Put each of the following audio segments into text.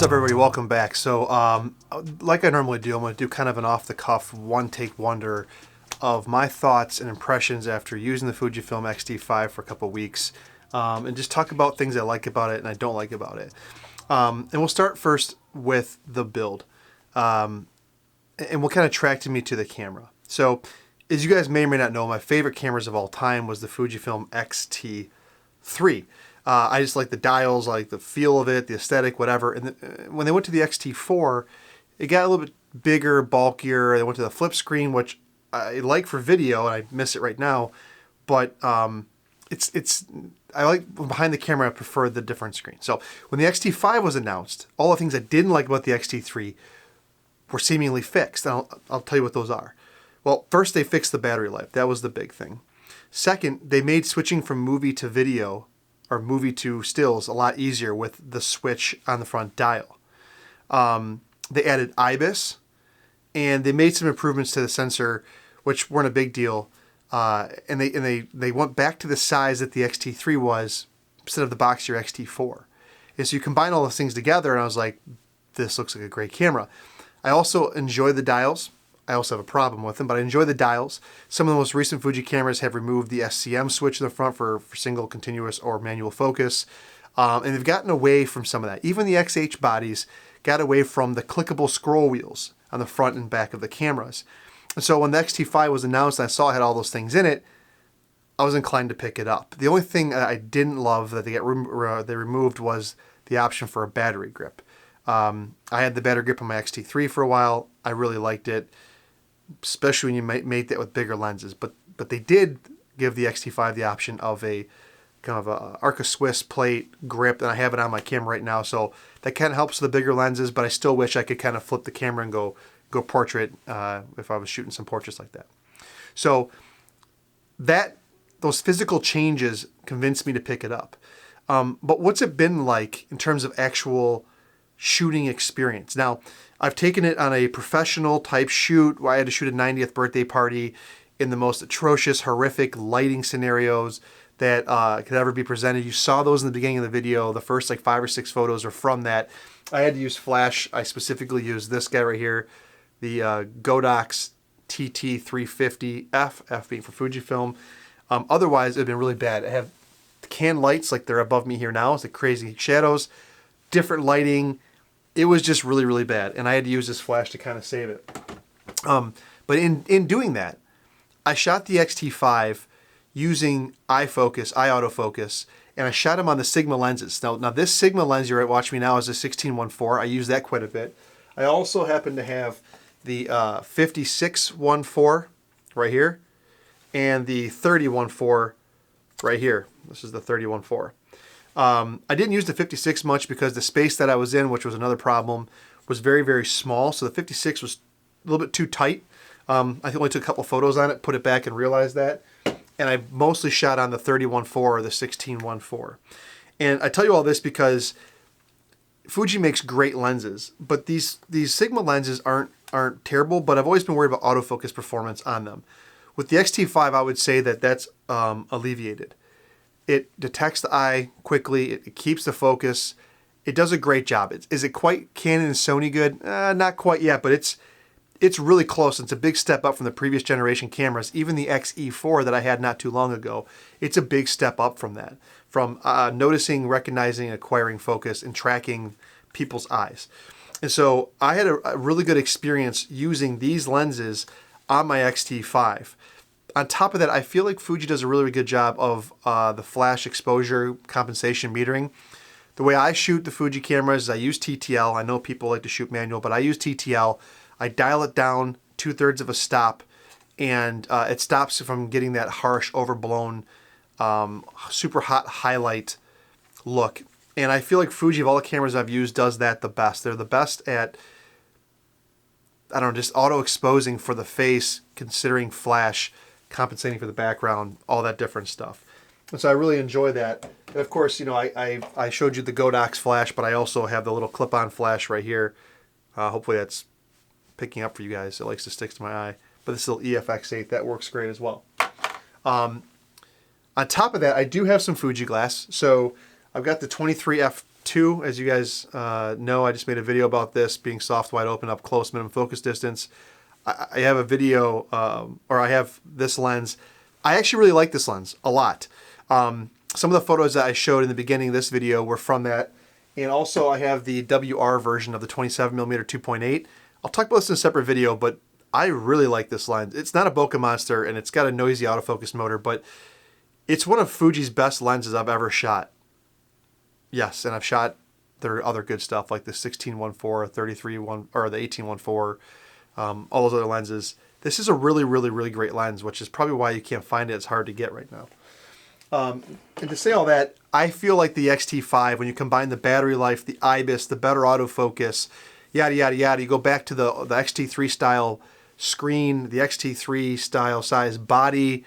What's up, everybody? Welcome back. So, like I normally do, I'm going to do kind of an off-the-cuff, one-take wonder of my thoughts and impressions after using the Fujifilm XT5 for a couple weeks, and just talk about things I like about it and I don't like about it. And we'll start first with the build, and what kind of attracted me to the camera. So, as you guys may or may not know, my favorite cameras of all time was the Fujifilm XT3. I just like the dials, I like the feel of it, the aesthetic, whatever. And when they went to the XT4, it got a little bit bigger, bulkier. They went to the flip screen, which I like for video, and I miss it right now. But I like behind the camera. I prefer the different screen. So when the XT5 was announced, all the things I didn't like about the XT3 were seemingly fixed. And I'll tell you what those are. Well, first they fixed the battery life. That was the big thing. Second, they made switching from movie to video or movie to stills a lot easier with the switch on the front dial. They added IBIS, and they made some improvements to the sensor, which weren't a big deal. And they went back to the size that the XT3 was instead of the boxier XT4. And so you combine all those things together, and I was like, this looks like a great camera. I also enjoy the dials. I also have a problem with them, but I enjoy the dials. Some of the most recent Fuji cameras have removed the SCM switch in the front for single, continuous, or manual focus. And they've gotten away from some of that. Even the XH bodies got away from the clickable scroll wheels on the front and back of the cameras. And so when the XT5 was announced and I saw it had all those things in it, I was inclined to pick it up. The only thing I didn't love that they removed was the option for a battery grip. I had the battery grip on my XT3 for a while. I really liked it, especially when you mate that with bigger lenses. But they did give the XT5 the option of a kind of a Arca Swiss plate grip, and I have it on my camera right now. So that kind of helps with the bigger lenses, but I still wish I could kind of flip the camera and go portrait if I was shooting some portraits like that. So those physical changes convinced me to pick it up. But what's it been like in terms of actual shooting experience? Now, I've taken it on a professional type shoot where I had to shoot a 90th birthday party in the most atrocious, horrific lighting scenarios that could ever be presented. You saw those in the beginning of the video. The first like 5 or 6 photos are from that. I had to use flash. I specifically used this guy right here, the Godox TT350F, F being for Fujifilm. Otherwise, it would have been really bad. I have the can lights like they're above me here now. It's the crazy shadows, different lighting. It was just really, really bad. And I had to use this flash to kind of save it. But in doing that, I shot the XT5 using autofocus, and I shot him on the Sigma lenses. Now this Sigma lens you're watching me now is a 16-1.4. I use that quite a bit. I also happen to have the 56-1.4 right here and the 30-1.4 right here. This is the 30-1.4. I didn't use the 56 much because the space that I was in, which was another problem, was very, very small. So the 56 was a little bit too tight. I only took a couple photos on it, put it back and realized that. And I mostly shot on the 30-1.4 or the 16-1.4. And I tell you all this because Fuji makes great lenses, but these Sigma lenses aren't terrible, but I've always been worried about autofocus performance on them. With the XT5, I would say that that's alleviated. It detects the eye quickly. It keeps the focus. It does a great job. Is it quite Canon and Sony good? Not quite yet, but it's really close. It's a big step up from the previous generation cameras. Even the XE4 that I had not too long ago, it's a big step up from that. From noticing, recognizing, acquiring focus, and tracking people's eyes. And so I had a really good experience using these lenses on my XT5. On top of that, I feel like Fuji does a really, really good job of the flash exposure compensation metering. The way I shoot the Fuji cameras is I use TTL. I know people like to shoot manual, but I use TTL. I dial it down 2/3 of a stop, and it stops from getting that harsh, overblown, super hot highlight look. And I feel like Fuji, of all the cameras I've used, does that the best. They're the best at, I don't know, just auto-exposing for the face, considering flash, compensating for the background, all that different stuff. And so I really enjoy that. And of course, you know, I showed you the Godox flash, but I also have the little clip-on flash right here. Hopefully that's picking up for you guys. It likes to stick to my eye. But this little EFX8, that works great as well. On top of that, I do have some Fuji glass. So I've got the 23F f2, as you guys know, I just made a video about this being soft wide open, up close, minimum focus distance. I have a video, or I have this lens. I actually really like this lens a lot. Some of the photos that I showed in the beginning of this video were from that. And also I have the WR version of the 27mm 2.8. I'll talk about this in a separate video, but I really like this lens. It's not a bokeh monster and it's got a noisy autofocus motor, but it's one of Fuji's best lenses I've ever shot. Yes, and I've shot their other good stuff like the 16-1.4, 33-1, or the 18-1.4, all those other lenses. This is a really, really, really great lens, which is probably why you can't find it. It's hard to get right now. And to say all that, I feel like the XT5, when you combine the battery life, the IBIS, the better autofocus, yada, yada, yada, you go back to the XT3 style screen, the XT3 style size body,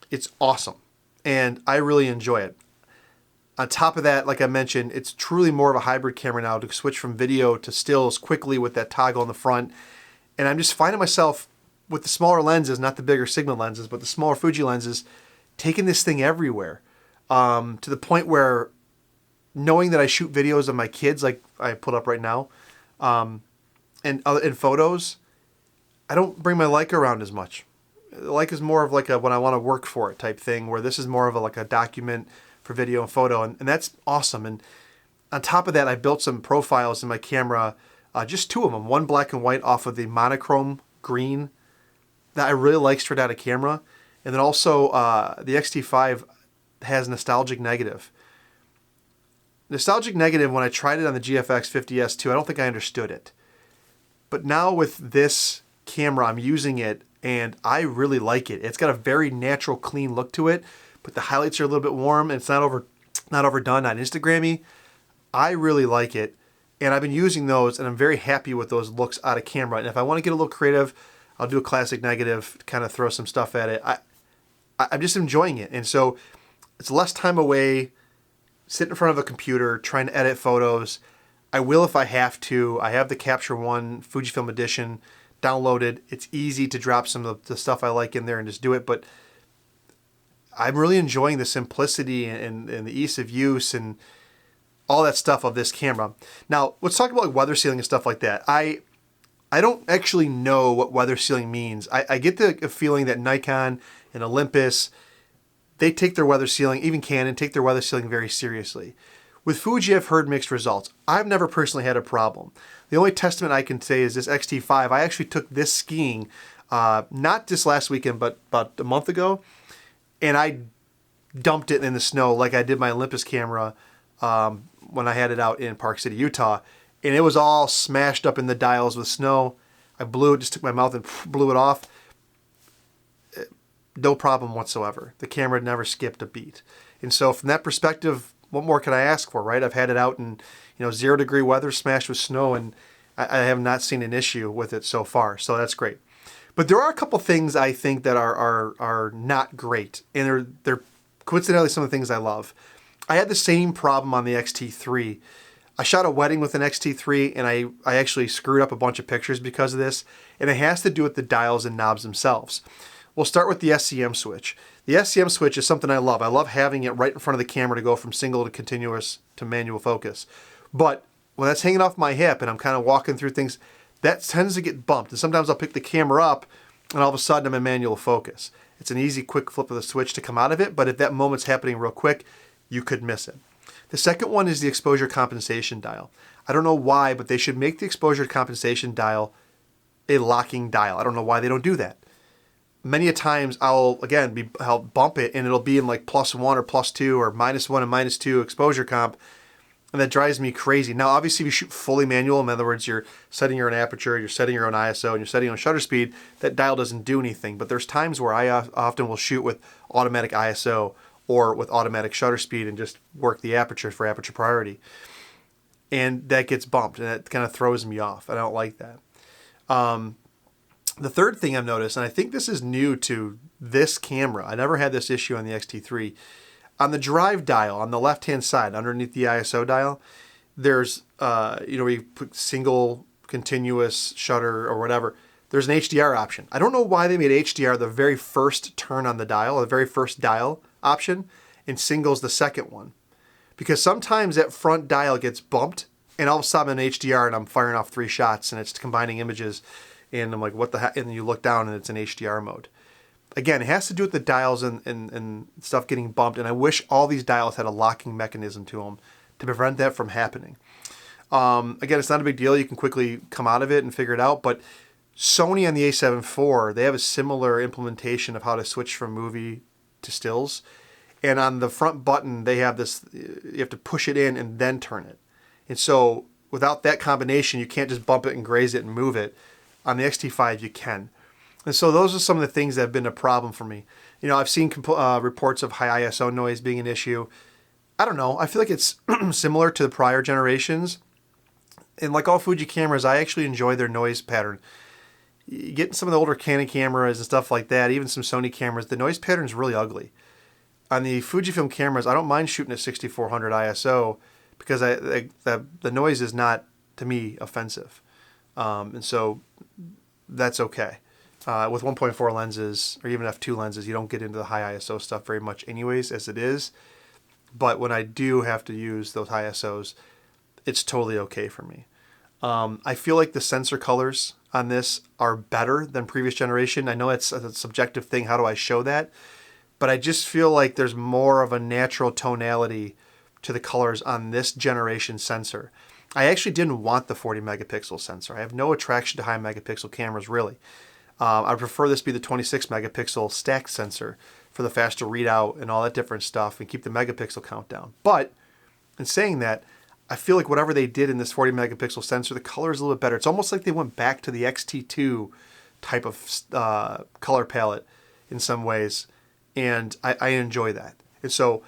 it's awesome. And I really enjoy it. On top of that, like I mentioned, it's truly more of a hybrid camera now to switch from video to stills quickly with that toggle in the front. And I'm just finding myself with the smaller lenses, not the bigger Sigma lenses, but the smaller Fuji lenses, taking this thing everywhere. To the point where knowing that I shoot videos of my kids, like I put up right now, and photos, I don't bring my Leica around as much. Leica is more of like a when I want to work for it type thing, where this is more of like a document for video and photo, and that's awesome. And on top of that, I built some profiles in my camera, just two of them, one black and white off of the monochrome green that I really like straight out of camera. And then also the XT5 has nostalgic negative. Nostalgic negative, when I tried it on the GFX 50S2, I don't think I understood it. But now with this camera, I'm using it and I really like it. It's got a very natural, clean look to it, but the highlights are a little bit warm and it's not overdone, not Instagrammy. I really like it. And I've been using those and I'm very happy with those looks out of camera. And if I want to get a little creative, I'll do a classic negative, kind of throw some stuff at it. I'm just enjoying it. And so it's less time away, sitting in front of a computer, trying to edit photos. I will if I have to. I have the Capture One Fujifilm edition downloaded. It's easy to drop some of the stuff I like in there and just do it. But I'm really enjoying the simplicity and the ease of use and all that stuff of this camera. Now, let's talk about like weather sealing and stuff like that. I don't actually know what weather sealing means. I get the feeling that Nikon and Olympus, they take their weather sealing, even Canon, take their weather sealing very seriously. With Fuji, I've heard mixed results. I've never personally had a problem. The only testament I can say is this XT5. I actually took this skiing, not just last weekend, but about a month ago, and I dumped it in the snow like I did my Olympus camera when I had it out in Park City, Utah. And it was all smashed up in the dials with snow. I blew it, just took my mouth and blew it off. No problem whatsoever. The camera never skipped a beat. And so from that perspective, what more can I ask for, right? I've had it out in 0-degree weather, smashed with snow, and I have not seen an issue with it so far. So that's great. But there are a couple things I think that are not great. And they're coincidentally some of the things I love. I had the same problem on the XT3. I shot a wedding with an XT3 and I actually screwed up a bunch of pictures because of this, and it has to do with the dials and knobs themselves. We'll start with the SCM switch. The SCM switch is something I love. I love having it right in front of the camera to go from single to continuous to manual focus. But when that's hanging off my hip and I'm kind of walking through things, that tends to get bumped. And sometimes I'll pick the camera up and all of a sudden I'm in manual focus. It's an easy, quick flip of the switch to come out of it, but if that moment's happening real quick, you could miss it. The second one is the exposure compensation dial. I don't know why, but they should make the exposure compensation dial a locking dial. I don't know why they don't do that. Many a times I'll bump it and it'll be in like +1 or +2 or -1 and -2 exposure comp, and that drives me crazy. Now, obviously, if you shoot fully manual, in other words, you're setting your own aperture, you're setting your own ISO, and you're setting your own shutter speed, that dial doesn't do anything. But there's times where I often will shoot with automatic ISO or with automatic shutter speed and just work the aperture for aperture priority. And that gets bumped, and that kind of throws me off. I don't like that. The third thing I've noticed, and I think this is new to this camera, I never had this issue on the XT3, on the drive dial on the left-hand side, underneath the ISO dial, there's, where you put single, continuous, shutter, or whatever, there's an HDR option. I don't know why they made HDR the very first turn on the dial, or the very first dial option, and single's the second one. because sometimes that front dial gets bumped and all of a sudden I'm in HDR and I'm firing off 3 shots and it's combining images and I'm like, what the heck? And then you look down and it's in HDR mode. Again, it has to do with the dials and stuff getting bumped, and I wish all these dials had a locking mechanism to them to prevent that from happening. Again, it's not a big deal. You can quickly come out of it and figure it out, but Sony on the a7 IV, they have a similar implementation of how to switch from movie to stills. And on the front button, they have this, you have to push it in and then turn it. And so without that combination, you can't just bump it and graze it and move it. On the XT5, you can. And so those are some of the things that have been a problem for me. You know, I've seen reports of high ISO noise being an issue. I don't know. I feel like it's similar to the prior generations. And like all Fuji cameras, I actually enjoy their noise pattern. You get some of the older Canon cameras and stuff like that, even some Sony cameras, the noise pattern is really ugly. On the Fujifilm cameras, I don't mind shooting at 6400 ISO because the noise is not, to me, offensive. And so that's okay. With 1.4 lenses or even f2 lenses, you don't get into the high ISO stuff very much anyways as it is. But when I do have to use those high ISOs, it's totally okay for me. I feel like the sensor colors on this are better than previous generation. I know it's a subjective thing. How do I show that? But I just feel like there's more of a natural tonality to the colors on this generation sensor. I actually didn't want the 40 megapixel sensor. I have no attraction to high megapixel cameras, really. I prefer this be the 26 megapixel stacked sensor for the faster readout and all that different stuff and keep the megapixel count down. But in saying that, I feel like whatever they did in this 40 megapixel sensor, the color is a little bit better. It's almost like they went back to the XT2 type of color palette in some ways, and I enjoy that. And so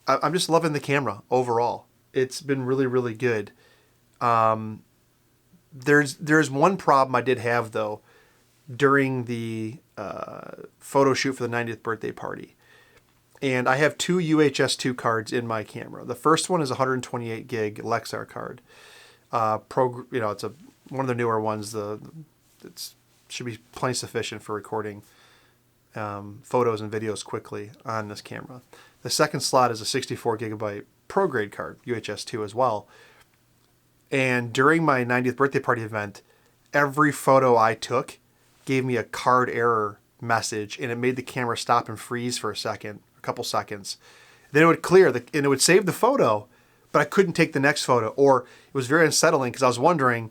I'm just loving the camera overall. It's been really, really good. There's one problem I did have, though, during the photo shoot for the 90th birthday party. And I have 2 UHS-2 cards in my camera. The first one is a 128 gig Lexar card. It's one of the newer ones. It should be plenty sufficient for recording photos and videos quickly on this camera. The second slot is a 64 gigabyte ProGrade card, UHS-2 as well. And during my 90th birthday party event, every photo I took gave me a card error message, and it made the camera stop and freeze for a couple seconds. Then it would clear, and it would save the photo, but I couldn't take the next photo, or it was very unsettling because I was wondering,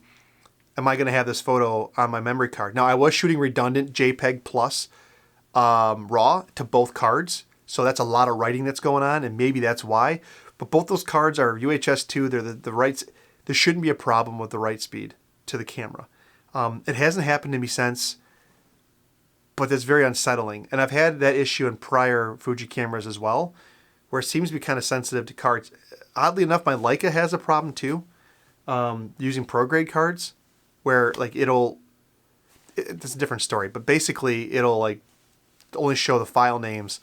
am I going to have this photo on my memory card? Now, I was shooting redundant JPEG plus RAW to both cards, so that's a lot of writing that's going on, and maybe that's why. But both those cards are UHS-2. They're the writes. There shouldn't be a problem with the write speed to the camera. It hasn't happened to me since, but it's very unsettling. And I've had that issue in prior Fuji cameras as well, where it seems to be kind of sensitive to cards. Oddly enough, my Leica has a problem too, using ProGrade cards, where like it's a different story, but basically it'll like only show the file names,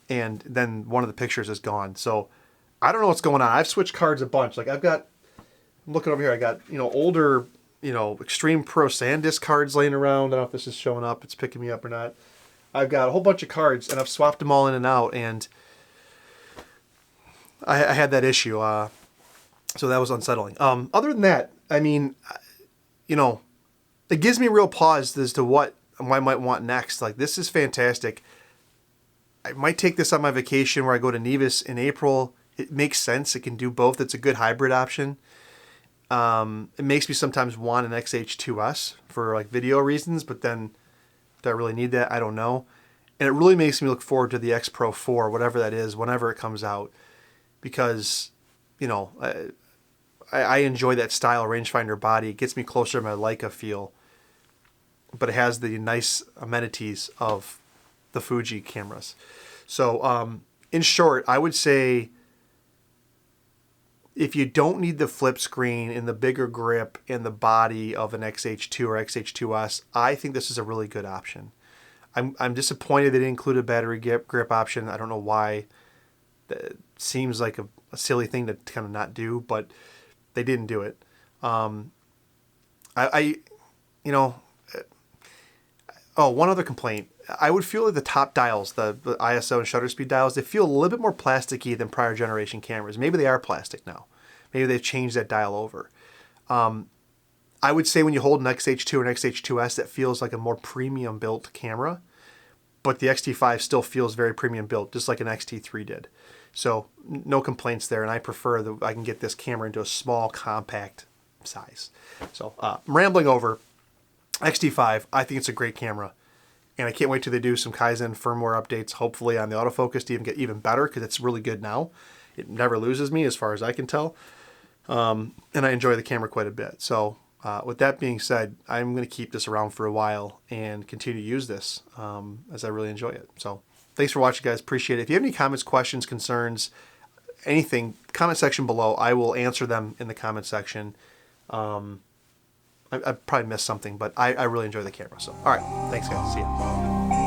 and then one of the pictures is gone. So I don't know what's going on. I've switched cards a bunch. Like I'm looking over here, I got, older, Extreme Pro SanDisk cards laying around. I don't know if this is showing up, it's picking me up or not. I've got a whole bunch of cards, and I've swapped them all in and out, and I had that issue. So that was unsettling. Other than that, I mean, it gives me real pause as to what I might want next. Like, this is fantastic. I might take this on my vacation where I go to Nevis in April. It makes sense. It can do both. It's a good hybrid option. It makes me sometimes want an XH2S for like video reasons, but then do I really need that? I don't know. And it really makes me look forward to the X Pro 4, whatever that is, whenever it comes out, because, I enjoy that style rangefinder body. It gets me closer to my Leica feel, but it has the nice amenities of the Fuji cameras. So, in short, I would say if you don't need the flip screen and the bigger grip and the body of an XH2 or XH2S, I think this is a really good option. I'm disappointed they didn't include a battery grip option. I don't know why. It seems like a silly thing to kind of not do, but they didn't do it. Oh, one other complaint. I would feel like the top dials, the ISO and shutter speed dials, they feel a little bit more plasticky than prior generation cameras. Maybe they are plastic now. Maybe they've changed that dial over. I would say when you hold an XH2 or an XH2S, that feels like a more premium built camera, but the XT5 still feels very premium built, just like an XT3 did. So no complaints there, and I prefer that I can get this camera into a small, compact size. So I'm rambling over. XT5, I think it's a great camera, and I can't wait till they do some Kaizen firmware updates, hopefully on the autofocus to even get even better, because it's really good now. It never loses me as far as I can tell, and I enjoy the camera quite a bit. So with that being said, I'm going to keep this around for a while and continue to use this as I really enjoy it. So thanks for watching, guys. Appreciate it. If you have any comments, questions, concerns, anything, comment section below. I will answer them in the comment section. I probably missed something, but I really enjoy the camera. So, all right. Thanks, guys. See ya.